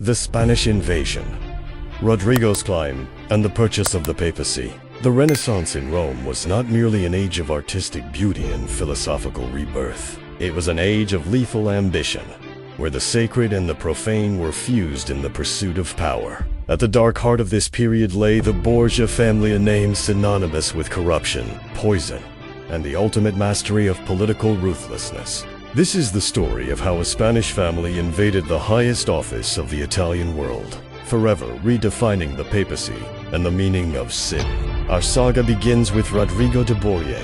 The Spanish invasion, Rodrigo's climb, and the purchase of the papacy. The Renaissance in Rome was not merely an age of artistic beauty and philosophical rebirth. It was an age of lethal ambition, where the sacred and the profane were fused in the pursuit of power. At the dark heart of this period lay the Borgia family, a name synonymous with corruption, poison, and the ultimate mastery of political ruthlessness. This is the story of how a Spanish family invaded the highest office of the Italian world, forever redefining the papacy and the meaning of sin. Our saga begins with Rodrigo de Borgia,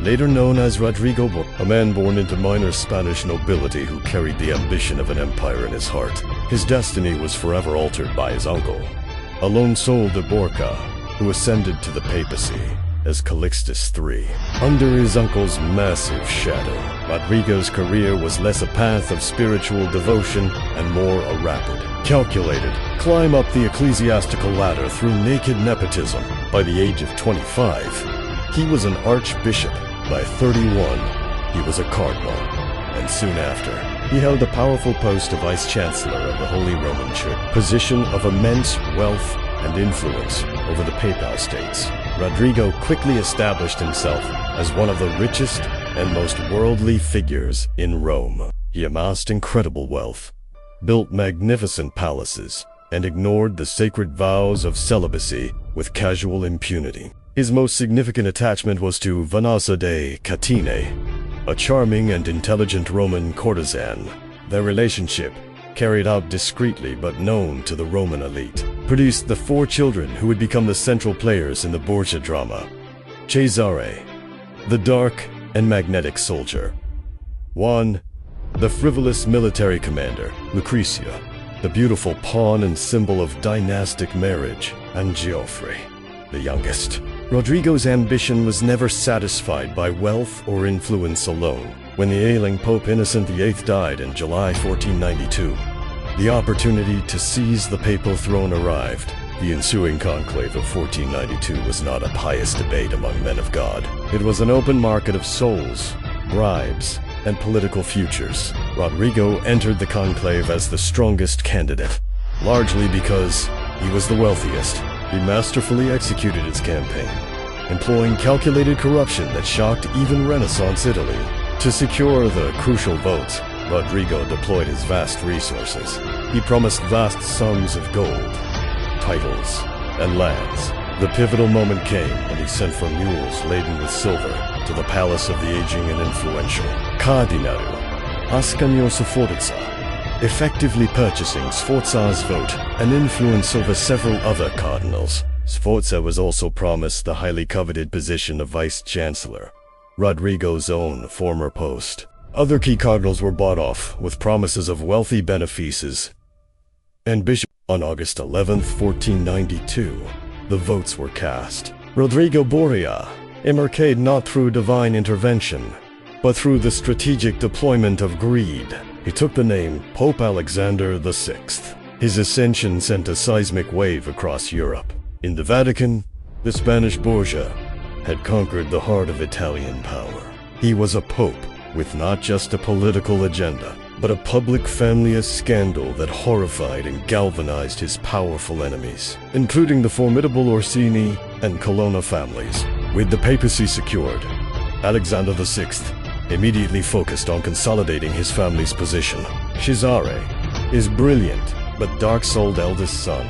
later known as Rodrigo Borgia, a man born into minor Spanish nobility who carried the ambition of an empire in his heart. His destiny was forever altered by his uncle, a lone soul de Borgia, who ascended to the papacy as Calixtus III. Under his uncle's massive shadow, Rodrigo's career was less a path of spiritual devotion and more a rapid, calculated climb up the ecclesiastical ladder through naked nepotism. By the age of 25, he was an archbishop. By 31, he was a cardinal, and soon after, he held the powerful post of vice-chancellor of the Holy Roman Church, position of immense wealth and influence over the Papal States. Rodrigo quickly established himself as one of the richest and most worldly figures in Rome. He amassed incredible wealth, built magnificent palaces, and ignored the sacred vows of celibacy with casual impunity. His most significant attachment was to Vanessa de Catine, a charming and intelligent Roman courtesan. Their relationship, carried out discreetly but known to the Roman elite, produced the 4 children who would become the central players in the Borgia drama: Cesare, the dark and magnetic soldier; Juan, the frivolous military commander; Lucrezia, the beautiful pawn and symbol of dynastic marriage; and Geoffrey, the youngest. Rodrigo's ambition was never satisfied by wealth or influence alone. When the ailing Pope Innocent VIII died in July 1492, the opportunity to seize the papal throne arrived. The ensuing conclave of 1492 was not a pious debate among men of God. It was an open market of souls, bribes, and political futures. Rodrigo entered the conclave as the strongest candidate, largely because he was the wealthiest. He masterfully executed his campaign, employing calculated corruption that shocked even Renaissance Italy. To secure the crucial votes, Rodrigo deployed his vast resources. He promised vast sums of gold, titles, and lands. The pivotal moment came when he sent for mules laden with silver to the palace of the aging and influential Cardinal Ascanio Sforza, effectively purchasing Sforza's vote and influence over several other cardinals. Sforza was also promised the highly coveted position of vice-chancellor, Rodrigo's own former post. Other key cardinals were bought off with promises of wealthy benefices and bishop. On August 11, 1492, the votes were cast. Rodrigo Borgia emerged not through divine intervention, but through the strategic deployment of greed. He took the name Pope Alexander VI. His ascension sent a seismic wave across Europe. In the Vatican, the Spanish Borgia had conquered the heart of Italian power. He was a pope with not just a political agenda, but a public family scandal that horrified and galvanized his powerful enemies, including the formidable Orsini and Colonna families. With the papacy secured, Alexander VI immediately focused on consolidating his family's position. Cesare, his brilliant but dark-souled eldest son,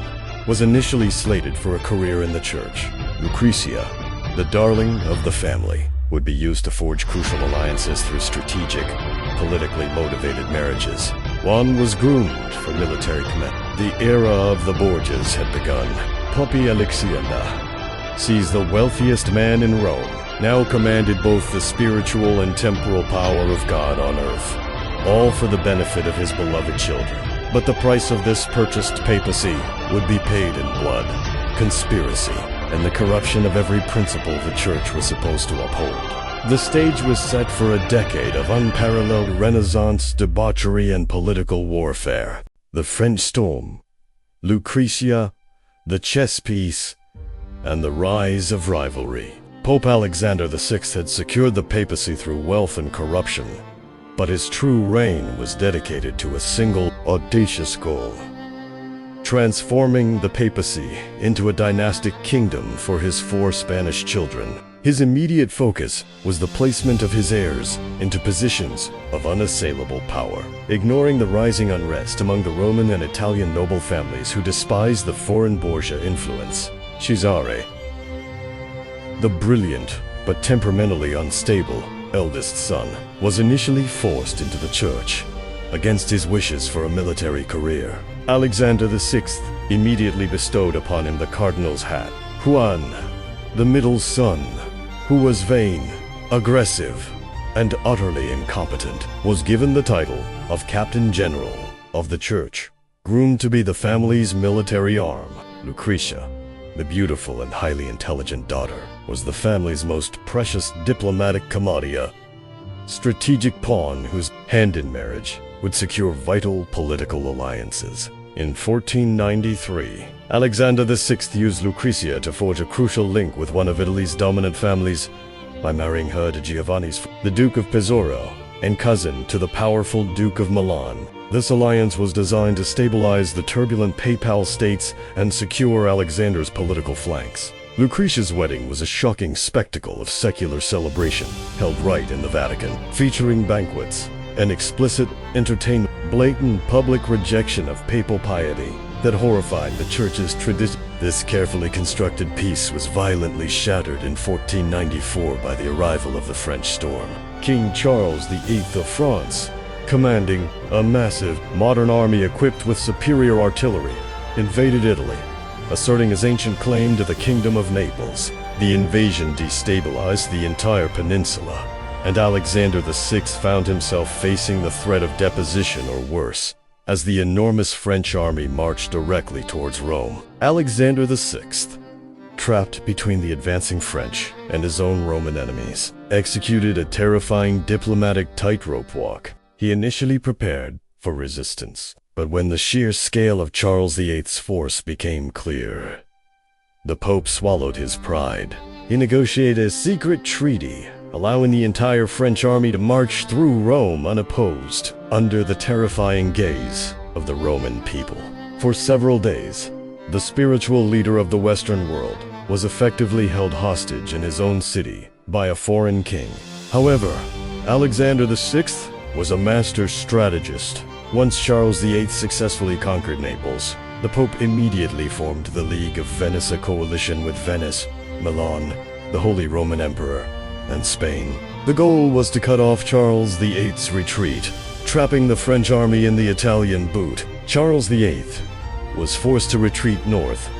was initially slated for a career in the church. Lucrezia, the darling of the family, would be used to forge crucial alliances through strategic, politically motivated marriages. Juan was groomed for military command. The era of the Borgias had begun. Poppy Alexienda, sees the wealthiest man in Rome, now commanded both the spiritual and temporal power of God on earth, all for the benefit of his beloved children. But the price of this purchased papacy would be paid in blood, conspiracy, and the corruption of every principle the church was supposed to uphold. The stage was set for a decade of unparalleled Renaissance debauchery and political warfare. The French Storm, Lucrezia, the chess piece, and the rise of rivalry. Pope Alexander VI had secured the papacy through wealth and corruption, but his true reign was dedicated to a single audacious goal: transforming the papacy into a dynastic kingdom for his 4 Spanish children. His immediate focus was the placement of his heirs into positions of unassailable power, ignoring the rising unrest among the Roman and Italian noble families who despised the foreign Borgia influence. Cesare, the brilliant but temperamentally unstable eldest son, was initially forced into the church against his wishes for a military career. Alexander VI immediately bestowed upon him the cardinal's hat. Juan, the middle son, who was vain, aggressive, and utterly incompetent, was given the title of Captain General of the Church. Groomed to be the family's military arm, Lucrezia, the beautiful and highly intelligent daughter, was the family's most precious diplomatic commodity, strategic pawn whose hand in marriage would secure vital political alliances. In 1493, Alexander VI used Lucrezia to forge a crucial link with one of Italy's dominant families by marrying her to Giovanni's, the Duke of Pesaro, and cousin to the powerful Duke of Milan. This alliance was designed to stabilize the turbulent Papal states and secure Alexander's political flanks. Lucrezia's wedding was a shocking spectacle of secular celebration held right in the Vatican, featuring banquets and explicit entertainment, blatant public rejection of papal piety that horrified the church's tradition. This carefully constructed peace was violently shattered in 1494 by the arrival of the French storm. King Charles VIII of France, commanding a massive modern army equipped with superior artillery, invaded Italy, asserting his ancient claim to the Kingdom of Naples. The invasion destabilized the entire peninsula, and Alexander VI found himself facing the threat of deposition or worse, as the enormous French army marched directly towards Rome. Alexander VI, trapped between the advancing French and his own Roman enemies, executed a terrifying diplomatic tightrope walk. He initially prepared for resistance, but when the sheer scale of Charles VIII's force became clear, the Pope swallowed his pride. He negotiated a secret treaty, allowing the entire French army to march through Rome unopposed, under the terrifying gaze of the Roman people. For several days, the spiritual leader of the Western world was effectively held hostage in his own city by a foreign king. However, Alexander VI was a master strategist. Once Charles VIII successfully conquered Naples, the Pope immediately formed the League of Venice, a coalition with Venice, Milan, the Holy Roman Emperor, and Spain. The goal was to cut off Charles VIII's retreat, trapping the French army in the Italian boot. Charles VIII was forced to retreat north,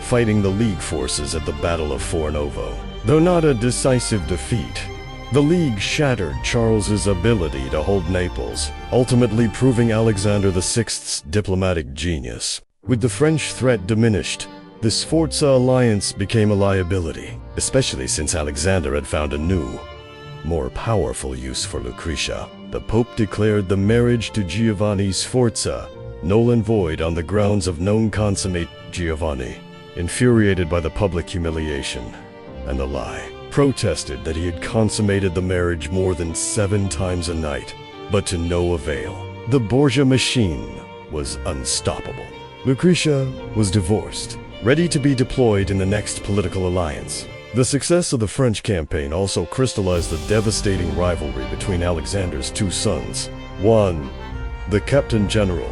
fighting the League forces at the Battle of Fornovo. Though not a decisive defeat, the League shattered Charles's ability to hold Naples, ultimately proving Alexander VI's diplomatic genius. With the French threat diminished, the Sforza alliance became a liability, especially since Alexander had found a new, more powerful use for Lucrezia. The Pope declared the marriage to Giovanni Sforza null and void on the grounds of non consummate. Giovanni, infuriated by the public humiliation and the lie, protested that he had consummated the marriage more than 7 times a night, but to no avail. The Borgia machine was unstoppable. Lucrezia was divorced, ready to be deployed in the next political alliance. The success of the French campaign also crystallized the devastating rivalry between Alexander's 2 sons. Juan, the Captain General,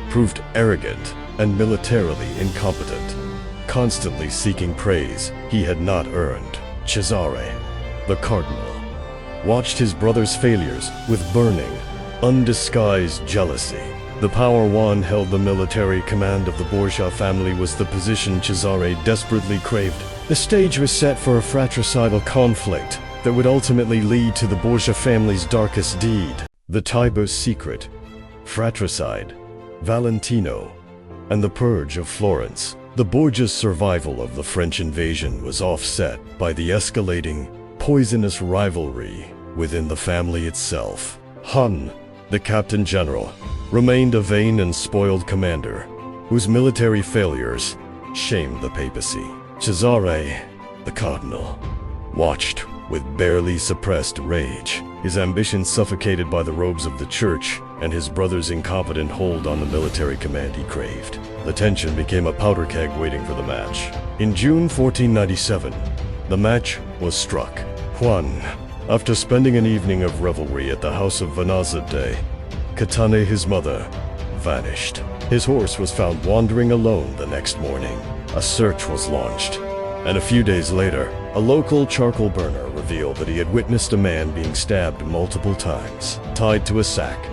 proved arrogant and militarily incompetent, constantly seeking praise he had not earned. Cesare, the Cardinal, watched his brother's failures with burning, undisguised jealousy. The power Juan held the military command of the Borgia family was the position Cesare desperately craved. The stage was set for a fratricidal conflict that would ultimately lead to the Borgia family's darkest deed. The Tiber secret, Fratricide, Valentino, and the Purge of Florence. The Borgias' survival of the French invasion was offset by the escalating, poisonous rivalry within the family itself. Juan, the Captain General, remained a vain and spoiled commander, whose military failures shamed the papacy. Cesare, the Cardinal, watched with barely suppressed rage his ambition suffocated by the robes of the church and his brother's incompetent hold on the military command he craved. The tension became a powder keg waiting for the match. In June 1497, the match was struck. Juan, after spending an evening of revelry at the house of Vanazade, Katane, his mother, vanished. His horse was found wandering alone the next morning. A search was launched, and a few days later, a local charcoal burner revealed that he had witnessed a man being stabbed multiple times, tied to a sack,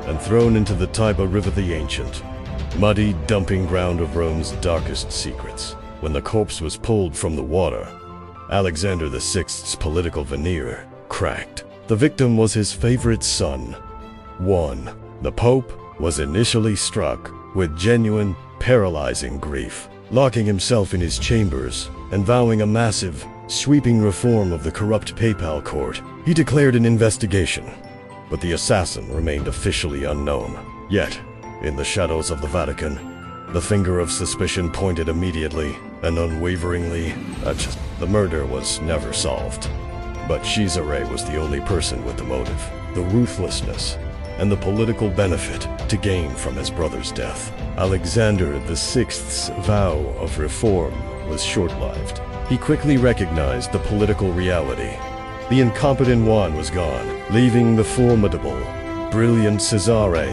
and thrown into the Tiber River the Ancient, muddy dumping ground of Rome's darkest secrets. When the corpse was pulled from the water, Alexander VI's political veneer cracked. The victim was his favorite son, Juan. The Pope was initially struck with genuine, paralyzing grief. Locking himself in his chambers and vowing a massive, sweeping reform of the corrupt papal court, he declared an investigation, but the assassin remained officially unknown. Yet, in the shadows of the Vatican, the finger of suspicion pointed immediately and unwaveringly at the murder was never solved. But Cesare was the only person with the motive, the ruthlessness, and the political benefit to gain from his brother's death. Alexander VI's vow of reform was short-lived. He quickly recognized the political reality. The incompetent Juan was gone, leaving the formidable, brilliant Cesare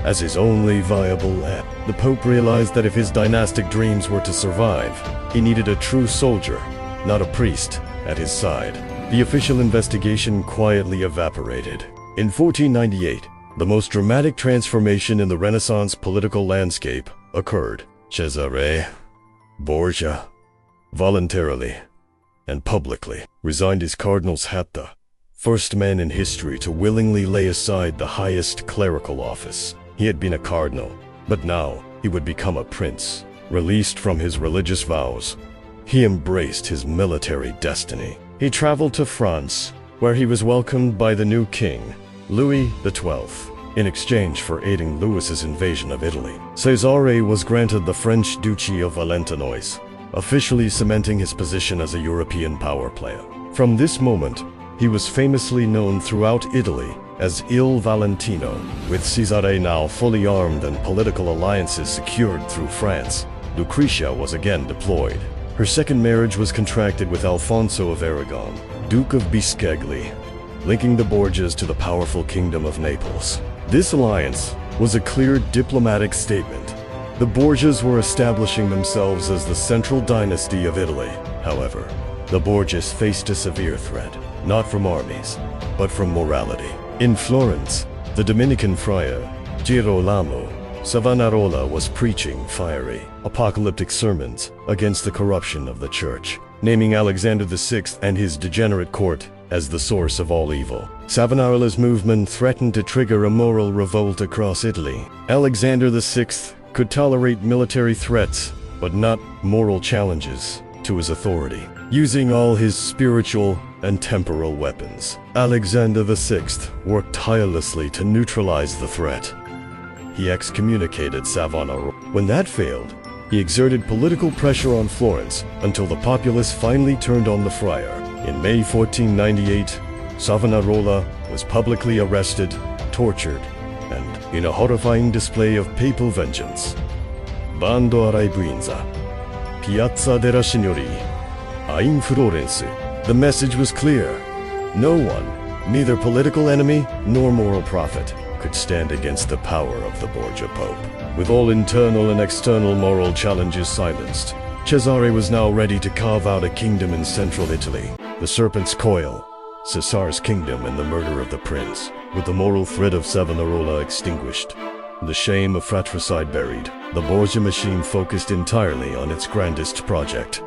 as his only viable heir. The Pope realized that if his dynastic dreams were to survive, he needed a true soldier, not a priest, at his side. The official investigation quietly evaporated. In 1498, the most dramatic transformation in the Renaissance political landscape occurred. Cesare Borgia voluntarily and publicly resigned his cardinal's hat, the first man in history to willingly lay aside the highest clerical office. He had been a cardinal, but now he would become a prince. Released from his religious vows, he embraced his military destiny. He traveled to France, where he was welcomed by the new king, Louis XII, in exchange for aiding Louis's invasion of Italy. Cesare was granted the French Duchy of Valentinois, officially cementing his position as a European power player. From this moment, he was famously known throughout Italy as Il Valentino. With Cesare now fully armed and political alliances secured through France, Lucrezia was again deployed. Her second marriage was contracted with Alfonso of Aragon, Duke of Bisceglie, linking the Borgias to the powerful Kingdom of Naples. This alliance was a clear diplomatic statement. The Borgias were establishing themselves as the central dynasty of Italy. However, the Borgias faced a severe threat, not from armies, but from morality. In Florence, the Dominican friar Girolamo Savonarola was preaching fiery, apocalyptic sermons against the corruption of the church, naming Alexander VI and his degenerate court as the source of all evil. Savonarola's movement threatened to trigger a moral revolt across Italy. Alexander VI could tolerate military threats, but not moral challenges to his authority. Using all his spiritual and temporal weapons, Alexander VI worked tirelessly to neutralize the threat. He excommunicated Savonarola. When that failed, he exerted political pressure on Florence until the populace finally turned on the friar. In May 1498, Savonarola was publicly arrested, tortured, and, in a horrifying display of papal vengeance, Bando a Raibuinza, Piazza della Signoria, in Florence. The message was clear. No one, neither political enemy nor moral prophet, could stand against the power of the Borgia Pope. With all internal and external moral challenges silenced, Cesare was now ready to carve out a kingdom in central Italy. The Serpent's Coil, Caesar's kingdom and the murder of the prince, with the moral thread of Savonarola extinguished, the shame of Fratricide buried, the Borgia machine focused entirely on its grandest project,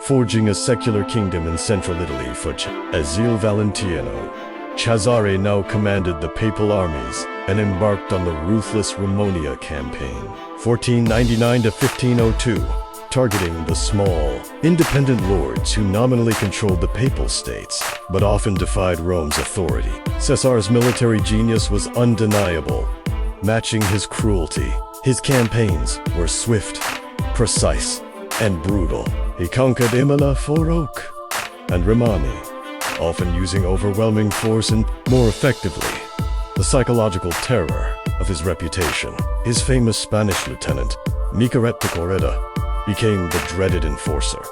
forging a secular kingdom in central Italy for as Il Valentino. Cesare now commanded the papal armies and embarked on the ruthless Ramonia campaign, 1499 to 1502, targeting the small, independent lords who nominally controlled the papal states, but often defied Rome's authority. Caesar's military genius was undeniable, matching his cruelty. His campaigns were swift, precise, and brutal. He conquered Imola for Oak and Rimini, often using overwhelming force and, more effectively, the psychological terror of his reputation. His famous Spanish lieutenant, Miqueret de Correda, became the dreaded enforcer,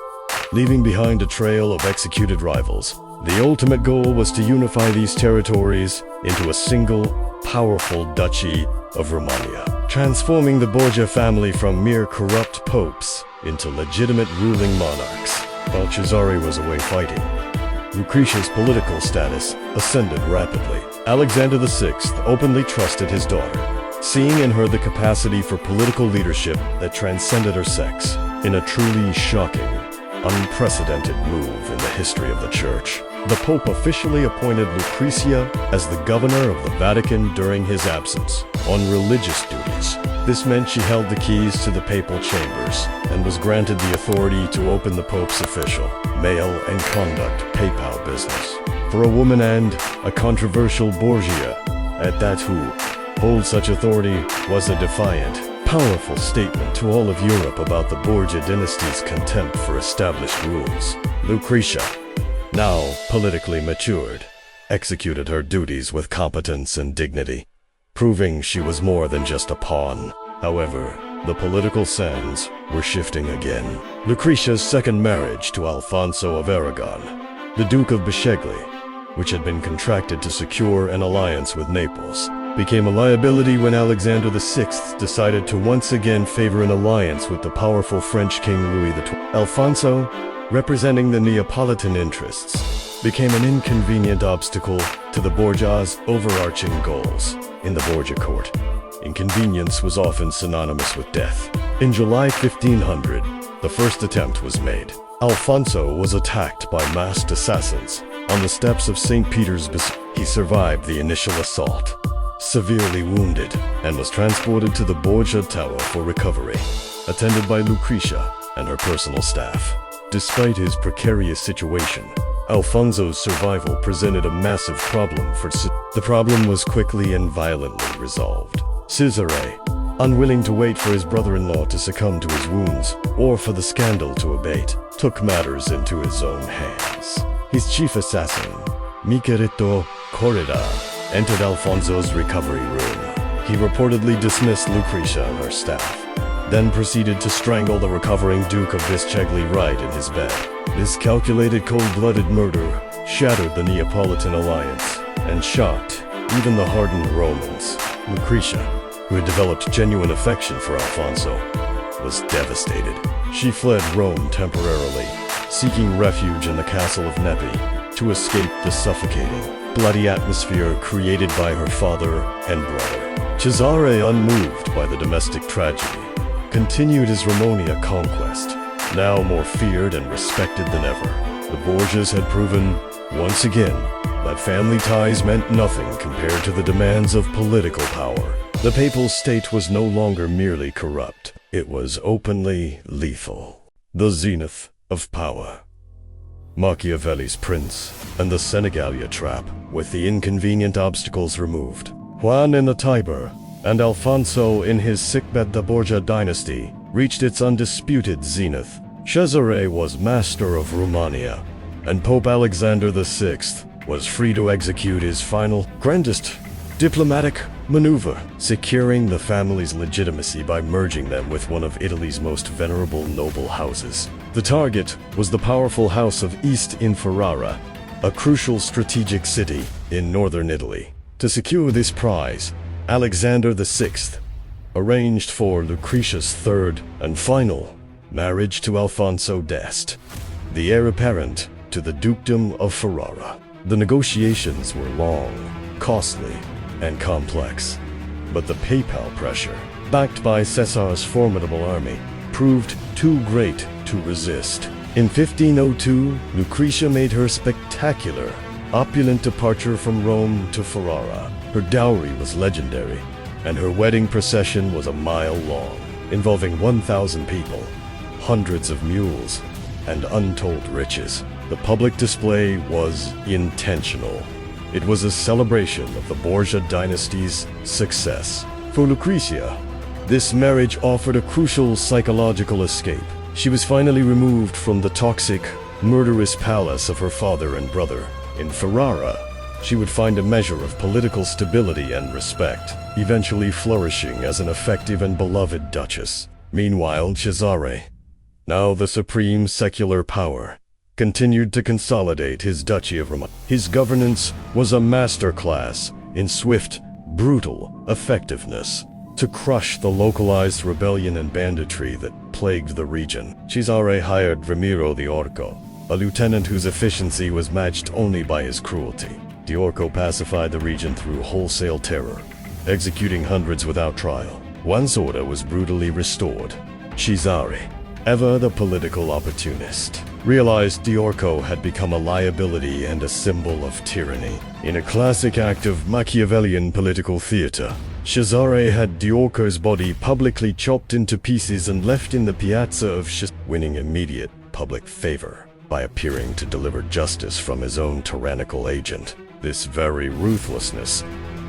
leaving behind a trail of executed rivals. The ultimate goal was to unify these territories into a single, powerful duchy of Romania, transforming the Borgia family from mere corrupt popes into legitimate ruling monarchs. While Cesare was away fighting, Lucrezia's political status ascended rapidly. Alexander VI openly trusted his daughter, seeing in her the capacity for political leadership that transcended her sex, in a truly shocking, unprecedented move in the history of the Church. The Pope officially appointed Lucrezia as the governor of the Vatican during his absence, on religious duties. This meant she held the keys to the papal chambers, and was granted the authority to open the Pope's official, mail, and conduct papal business. For a woman and a controversial Borgia, at that who hold such authority, was a defiant, powerful statement to all of Europe about the Borgia dynasty's contempt for established rules. Lucrezia, now politically matured, executed her duties with competence and dignity, proving she was more than just a pawn. However, the political sands were shifting again. Lucrezia's second marriage to Alfonso of Aragon, the Duke of Bisceglie, which had been contracted to secure an alliance with Naples, became a liability when Alexander VI decided to once again favor an alliance with the powerful French King Louis XII. Alfonso, representing the Neapolitan interests, became an inconvenient obstacle to the Borgias' overarching goals. In the Borgia court, inconvenience was often synonymous with death. In July 1500, the first attempt was made. Alfonso was attacked by masked assassins on the steps of St. Peter's Basilica. He survived the initial assault, severely wounded, and was transported to the Borgia Tower for recovery, attended by Lucrezia and her personal staff. Despite his precarious situation, Alfonso's survival presented a massive problem for The problem was quickly and violently resolved. Cesare, unwilling to wait for his brother-in-law to succumb to his wounds, or for the scandal to abate, took matters into his own hands. His chief assassin, Miqueret de Correda, entered Alfonso's recovery room. He reportedly dismissed Lucrezia and her staff, then proceeded to strangle the recovering Duke of Bisceglie right in his bed. This calculated cold-blooded murder shattered the Neapolitan alliance and shocked even the hardened Romans. Lucrezia, who had developed genuine affection for Alfonso, was devastated. She fled Rome temporarily, seeking refuge in the castle of Nepi to escape the suffocating, bloody atmosphere created by her father and brother. Cesare, unmoved by the domestic tragedy, continued his Romania conquest, now more feared and respected than ever. The Borgias had proven, once again, that family ties meant nothing compared to the demands of political power. The papal state was no longer merely corrupt, it was openly lethal. The zenith of power. Machiavelli's prince and the Senigallia trap, with the inconvenient obstacles removed. Juan in the Tiber and Alfonso in his sickbed. The Borgia dynasty reached its undisputed zenith. Cesare was master of Romania, and Pope Alexander VI was free to execute his final, grandest diplomatic maneuver, securing the family's legitimacy by merging them with one of Italy's most venerable noble houses. The target was the powerful house of Este in Ferrara, a crucial strategic city in northern Italy. To secure this prize, Alexander VI arranged for Lucrezia's third and final marriage to Alfonso d'Este, the heir apparent to the dukedom of Ferrara. The negotiations were long, costly, and complex, but the papal pressure, backed by Caesar's formidable army, proved too great to resist. In 1502, Lucrezia made her spectacular, opulent departure from Rome to Ferrara. Her dowry was legendary, and her wedding procession was a mile long, involving 1,000 people, hundreds of mules, and untold riches. The public display was intentional. It was a celebration of the Borgia dynasty's success. For Lucrezia, this marriage offered a crucial psychological escape. She was finally removed from the toxic, murderous palace of her father and brother, In Ferrara, she would find a measure of political stability and respect, eventually flourishing as an effective and beloved duchess. Meanwhile, Cesare, now the supreme secular power, continued to consolidate his duchy of Roma. His governance was a masterclass in swift, brutal effectiveness to crush the localized rebellion and banditry that plagued the region. Cesare hired Ramiro the Orco, a lieutenant whose efficiency was matched only by his cruelty. The Orco pacified the region through wholesale terror, executing hundreds without trial. Once order was brutally restored, Cesare, ever the political opportunist, realized the Orco had become a liability and a symbol of tyranny. In a classic act of Machiavellian political theater, Cesare had the Orco's body publicly chopped into pieces and left in the piazza of winning immediate public favor by appearing to deliver justice from his own tyrannical agent. This very ruthlessness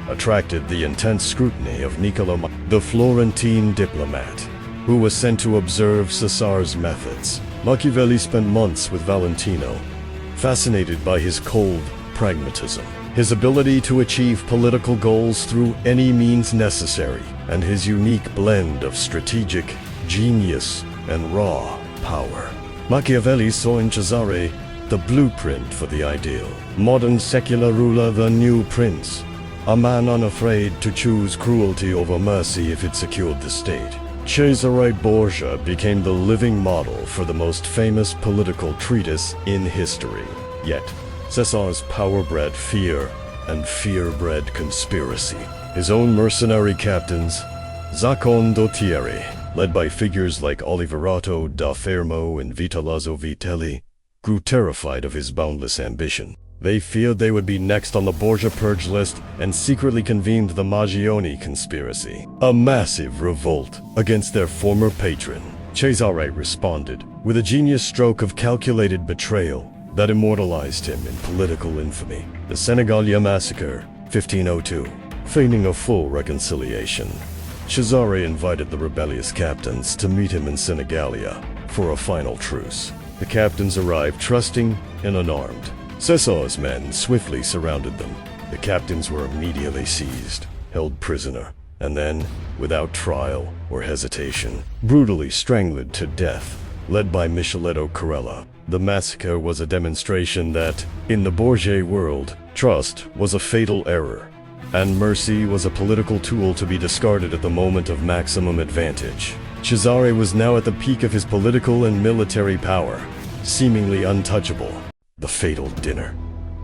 attracted the intense scrutiny of Niccolo, the Florentine diplomat, who was sent to observe Caesar's methods. Machiavelli spent months with Valentino, fascinated by his cold pragmatism, his ability to achieve political goals through any means necessary, and his unique blend of strategic genius and raw power. Machiavelli saw in Cesare the blueprint for the ideal modern secular ruler, the new prince, a man unafraid to choose cruelty over mercy if it secured the state. Cesare Borgia became the living model for the most famous political treatise in history. Yet, Caesar's power bred fear, and fear bred conspiracy. His own mercenary captains, Zaccondottieri, led by figures like Oliverato da Fermo and Vitellozzo Vitelli, grew terrified of his boundless ambition. They feared they would be next on the Borgia purge list and secretly convened the Magione conspiracy, a massive revolt against their former patron. Cesare responded with a genius stroke of calculated betrayal that immortalized him in political infamy. The Senigallia massacre, 1502. Feigning a full reconciliation, Cesare invited the rebellious captains to meet him in Senigallia for a final truce. The captains arrived trusting and unarmed. Caesar's men swiftly surrounded them. The captains were immediately seized, held prisoner, and then, without trial or hesitation, brutally strangled to death, led by Micheletto Corella. The massacre was a demonstration that, in the Borgia world, trust was a fatal error, and mercy was a political tool to be discarded at the moment of maximum advantage. Cesare was now at the peak of his political and military power, seemingly untouchable. The fatal dinner,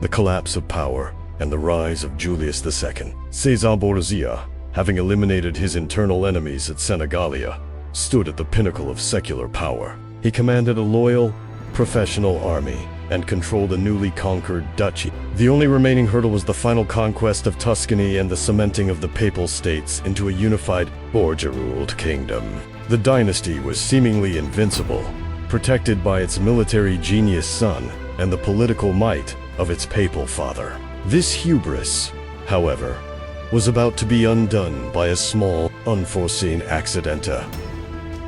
the collapse of power, and the rise of Julius II. Cesare Borgia, having eliminated his internal enemies at Senigallia, stood at the pinnacle of secular power. He commanded a loyal, professional army and controlled a newly conquered duchy. The only remaining hurdle was the final conquest of Tuscany and the cementing of the Papal States into a unified Borgia-ruled kingdom. The dynasty was seemingly invincible, protected by its military genius son and the political might of its papal father. This hubris, however, was about to be undone by a small, unforeseen accidenta.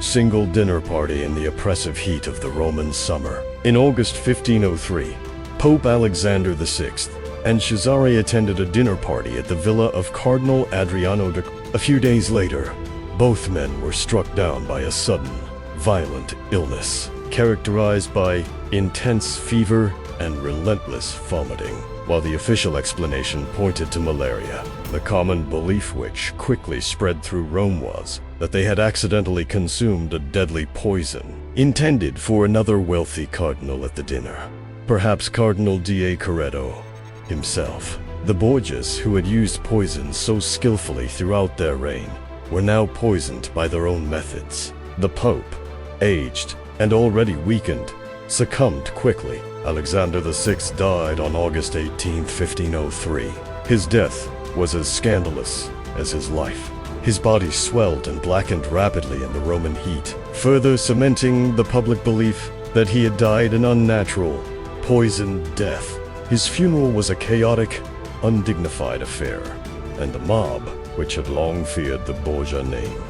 Single dinner party in the oppressive heat of the Roman summer. In August 1503, Pope Alexander VI and Cesare attended a dinner party at the villa of Cardinal Adriano de... A few days later, both men were struck down by a sudden, violent illness, characterized by intense fever and relentless vomiting. While the official explanation pointed to malaria, the common belief which quickly spread through Rome was that they had accidentally consumed a deadly poison intended for another wealthy cardinal at the dinner, perhaps Cardinal da Corredo himself. The Borgias, who had used poison so skillfully throughout their reign, were now poisoned by their own methods. The Pope, aged and already weakened, succumbed quickly. Alexander VI died on August 18, 1503. His death was as scandalous as his life. His body swelled and blackened rapidly in the Roman heat, further cementing the public belief that he had died an unnatural, poisoned death. His funeral was a chaotic, undignified affair, and the mob, which had long feared the Borgia name,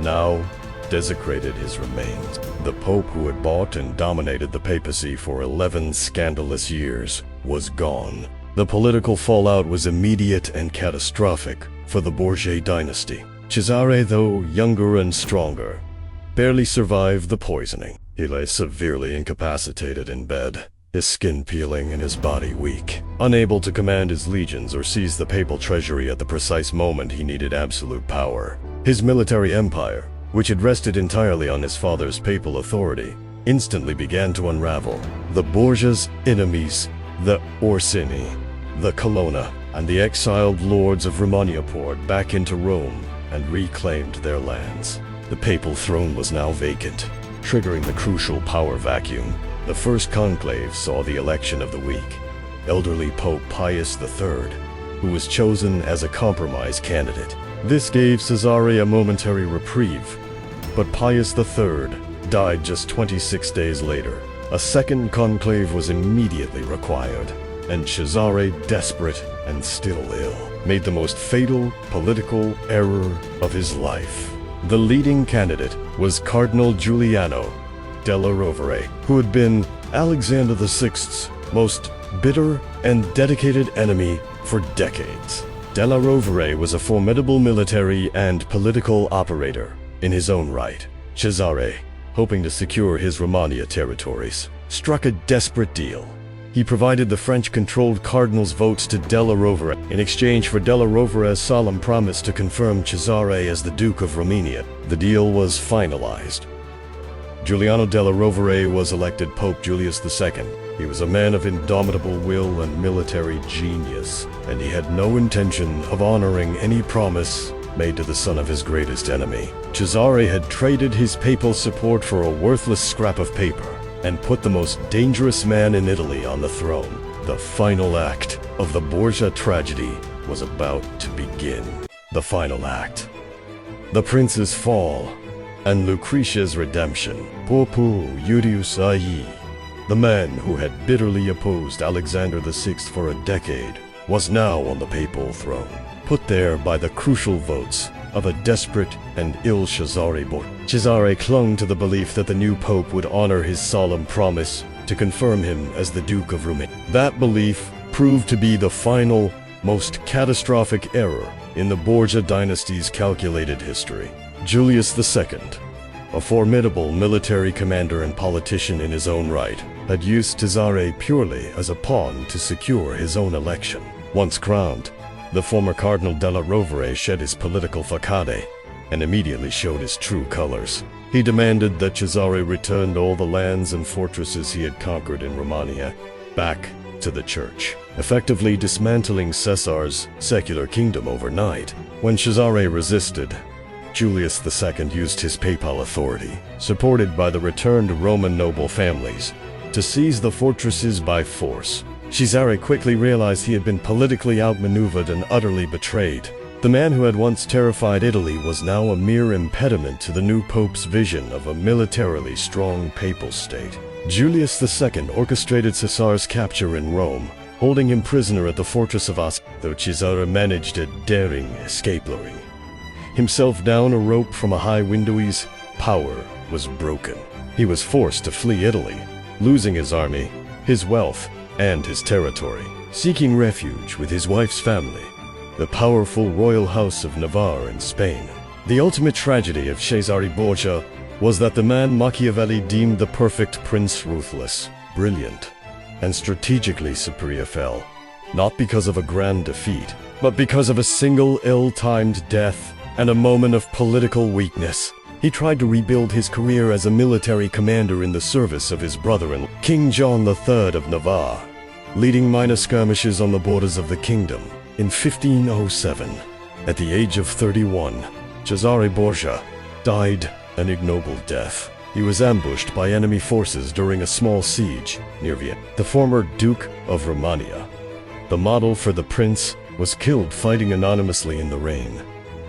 now desecrated his remains. The Pope, who had bought and dominated the papacy for 11 scandalous years, was gone. The political fallout was immediate and catastrophic for the Borgia dynasty. Cesare, though younger and stronger, barely survived the poisoning. He lay severely incapacitated in bed, his skin peeling and his body weak. Unable to command his legions or seize the papal treasury at the precise moment he needed absolute power. His military empire, which had rested entirely on his father's papal authority, instantly began to unravel. The Borgias' enemies, the Orsini, the Colonna, and the exiled lords of Romagna poured back into Rome and reclaimed their lands. The papal throne was now vacant, triggering the crucial power vacuum. The first conclave saw the election of the week, elderly Pope Pius III, who was chosen as a compromise candidate. This gave Cesare a momentary reprieve, but Pius III died just 26 days later. A second conclave was immediately required, and Cesare, desperate and still ill, made the most fatal political error of his life. The leading candidate was Cardinal Giuliano della Rovere, who had been Alexander VI's most bitter and dedicated enemy for decades. Della Rovere was a formidable military and political operator in his own right. Cesare, hoping to secure his Romagna territories, struck a desperate deal. He provided the French-controlled cardinals' votes to Della Rovere in exchange for Della Rovere's solemn promise to confirm Cesare as the Duke of Romania. The deal was finalized. Giuliano della Rovere was elected Pope Julius II. He was a man of indomitable will and military genius, and he had no intention of honoring any promise made to the son of his greatest enemy. Cesare had traded his papal support for a worthless scrap of paper and put the most dangerous man in Italy on the throne. The final act of the Borgia tragedy was about to begin. The final act. The prince's fall and Lucrezia's redemption. Popu Julius Ai, the man who had bitterly opposed Alexander VI for a decade, was now on the papal throne, put there by the crucial votes of a desperate and ill Cesare Borgia. Cesare clung to the belief that the new pope would honor his solemn promise to confirm him as the Duke of Romania. That belief proved to be the final, most catastrophic error in the Borgia dynasty's calculated history. Julius II, a formidable military commander and politician in his own right, had used Cesare purely as a pawn to secure his own election. Once crowned, the former Cardinal della Rovere shed his political facade and immediately showed his true colors. He demanded that Cesare returned all the lands and fortresses he had conquered in Romagna back to the church, effectively dismantling Caesar's secular kingdom overnight. When Cesare resisted, Julius II used his papal authority, supported by the returned Roman noble families, to seize the fortresses by force. Cesare quickly realized he had been politically outmaneuvered and utterly betrayed. The man who had once terrified Italy was now a mere impediment to the new pope's vision of a militarily strong papal state. Julius II orchestrated Caesar's capture in Rome, holding him prisoner at the fortress of Os, though Cesare managed a daring escapery. Himself down a rope from a high window, his power was broken. He was forced to flee Italy, losing his army, his wealth, and his territory. Seeking refuge with his wife's family, the powerful royal house of Navarre in Spain. The ultimate tragedy of Cesare Borgia was that the man Machiavelli deemed the perfect prince ruthless, brilliant, and strategically superior fell, not because of a grand defeat, but because of a single ill-timed death and a moment of political weakness. He tried to rebuild his career as a military commander in the service of his brother-in-law, King John III of Navarre, leading minor skirmishes on the borders of the kingdom. In 1507, at the age of 31, Cesare Borgia died an ignoble death. He was ambushed by enemy forces during a small siege near Vienna. The former Duke of Romagna, the model for the prince, was killed fighting anonymously in the rain,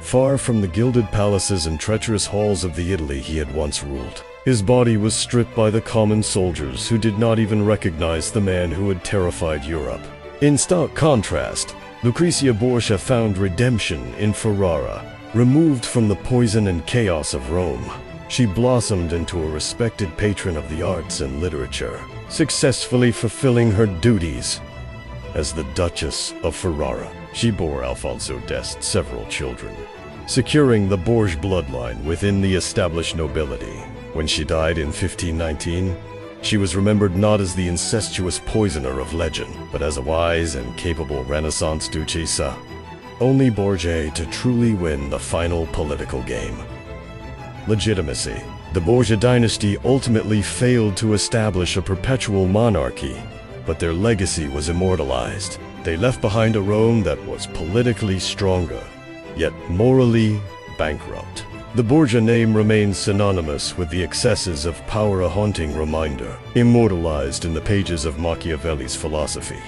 far from the gilded palaces and treacherous halls of the Italy he had once ruled. His body was stripped by the common soldiers who did not even recognize the man who had terrified Europe. In stark contrast, Lucrezia Borgia found redemption in Ferrara. Removed from the poison and chaos of Rome, she blossomed into a respected patron of the arts and literature, successfully fulfilling her duties as the Duchess of Ferrara. She bore Alfonso d'Este several children, securing the Borgia bloodline within the established nobility. When she died in 1519, she was remembered not as the incestuous poisoner of legend, but as a wise and capable Renaissance duchessa, only Borgia to truly win the final political game. Legitimacy. The Borgia dynasty ultimately failed to establish a perpetual monarchy, but their legacy was immortalized. They left behind a Rome that was politically stronger, yet morally bankrupt. The Borgia name remains synonymous with the excesses of power, a haunting reminder, immortalized in the pages of Machiavelli's philosophy.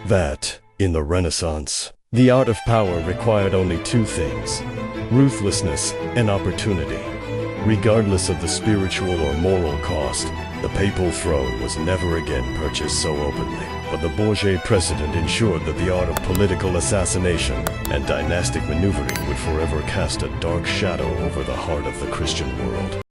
That, in the Renaissance, the art of power required only two things: ruthlessness and opportunity. Regardless of the spiritual or moral cost, the papal throne was never again purchased so openly. But the Borgia precedent ensured that the art of political assassination and dynastic maneuvering would forever cast a dark shadow over the heart of the Christian world.